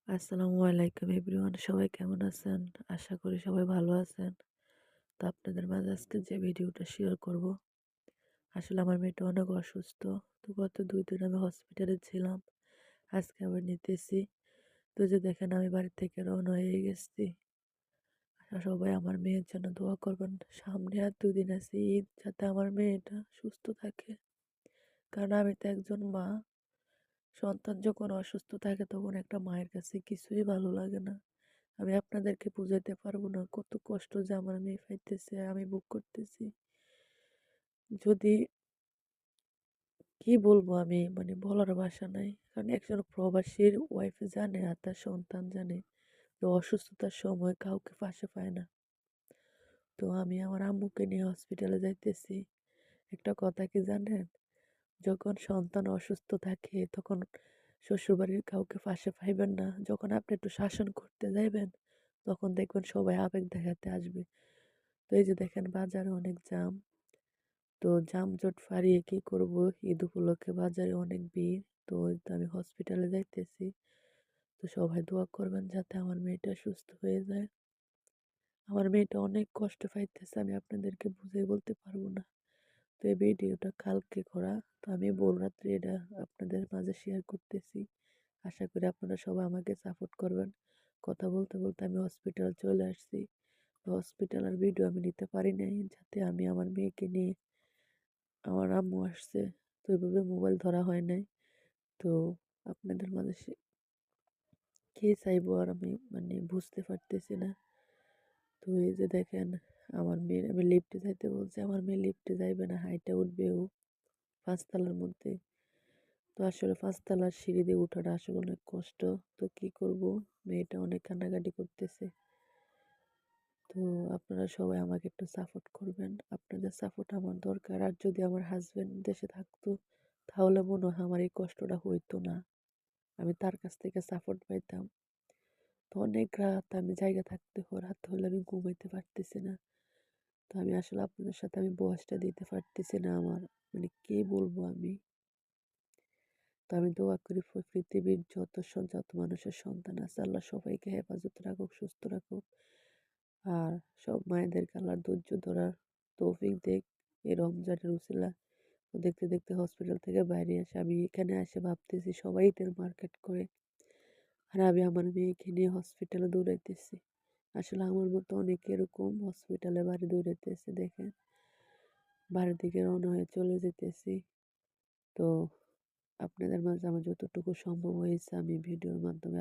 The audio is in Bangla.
আসসালামু আলাইকুম এভরিওয়ান, সবাই কেমন আছেন? আশা করি সবাই ভালো আছেন। তো আপনাদের মাঝে আজকে যে ভিডিওটা শেয়ার করব, আসলে আমার মেয়েটা অনেক অসুস্থ। তো গত 2 দিন আমি হসপিটালে ছিলাম। আজকে আবার নিতেছি। তো যে দেখেন আমি বাড়ি থেকে রওনা হয়ে গেছি। সবাই আমার মেয়ের জন্য দোয়া করবেন। সামনে আর 2 দিন আছে ঈদ, যাতে আমার মেয়েটা সুস্থ থাকে। কারণ আমি তো একজন মা। সন্তান যখন অসুস্থ থাকে তখন একটা মায়ের কাছে কিছুই ভালো লাগে না। আমি আপনাদেরকে বুঝাইতে পারবো না কত কষ্ট যে আমার মেয়ে পাইতেছে, আমি ভোগ করতেছি। যদি কি বলবো, আমি বলার ভাষা নাই। কারণ একজন প্রবাসীর ওয়াইফ জানে আর তার সন্তান জানে যে অসুস্থতার সময় কাউকে পাশে পায় না। তো আমি আমার আম্মুকে নিয়ে হসপিটালে যাইতেছি। একটা কথা কি জানেন, যখন সন্তান অসুস্থ থাকে তখন শ্বশুরবাড়ির কাউকে পাশে পাইবেন না। যখন আপনি একটু শাসন করতে যাইবেন তখন দেখবেন সবাই আবেগ দেখাতে আসবে। তো এই যে দেখেন বাজারে অনেক জ্যাম। তো যানজট ফারিয়ে কি করব, ঈদ উপলক্ষে বাজারে অনেক ভিড়। তো ওই তো আমি হসপিটালে যাইতেছি। তো সবাই দোয়া করবেন যাতে আমার মেয়েটা সুস্থ হয়ে যায়। আমার মেয়েটা অনেক কষ্ট পাইতেছে, আমি আপনাদেরকে বুঝিয়ে বলতে পারবো না। তো এই ভিডিওটা কালকে করা। তো আমি ভোর রাত্রে এটা আপনাদের মাঝে শেয়ার করতেছি। আশা করি আপনারা সবাই আমাকে সাপোর্ট করবেন। কথা বলতে বলতে আমি হসপিটাল চলে আসছি। তো হসপিটালের ভিডিও আমি নিতে পারি নাই, যাতে আমি আমার মেয়েকে নিয়ে, আমার আম্মু আসছে, তো ওইভাবে মোবাইল ধরা হয় নাই। তো আপনাদের মাঝে কি চাইবো আর আমি বুঝতে পারতেছি না। তো এই যে দেখেন আমার মেয়ের আমি লিফটে যাইতে বলছি, আমার মেয়ে লিফটে যাইবে না, হাইটে উঠবে ও 5 তলার মধ্যে। তো আসলে 5 তলার সিঁড়ি দিয়ে ওঠাটা আসলে অনেক কষ্ট। তো কি করব, মেয়েটা অনেক কান্নাকাটি করতেছে। তো আপনারা সবাই আমাকে একটু সাপোর্ট করবেন। আপনাদের সাপোর্ট আমার দরকার। আর যদি আমার হাজবেন্ড দেশে থাকতো তাহলে মনে হয় আমার এই কষ্টটা হইতো না। আমি তার কাছ থেকে সাপোর্ট পাইতাম। তো অনেক রাত আমি জায়গা থাকতে রাত হলে আমি ঘুমাইতে পারতেছি না। তো আমি আসলে আপনাদের সাথে আমি বয়সটা দিতে পারতেছি না আমার, কি বলবো আমি। তো আমি দোয়া করি পৃথিবীর যত মানুষের সন্তান আছে আল্লাহ সবাইকে হেফাজত রাখুক, সুস্থ রাখুক। আর সব মায়েদেরকে আল্লাহ ধৈর্য ধরার তৌফিক দেখ এই রমজানের উসিলা। তো দেখতে দেখতে হসপিটাল থেকে বাইরে আসে, আমি এখানে এসে ভাবতেছি সবাই ঈদের মার্কেট করে, আর আমি আমার মেয়েকে নিয়ে হসপিটালে দৌড়াইতেছি। আসলে আমার মতো অনেকে এরকম হসপিটালে বাড়ি দৌড়াইতেছে দেখে বাড়ির দিকে রওনা হয়ে চলে যেতেছি। তো আপনাদের মাঝে আমার যতটুকু সম্ভব হয়েছে আমি ভিডিওর মাধ্যমে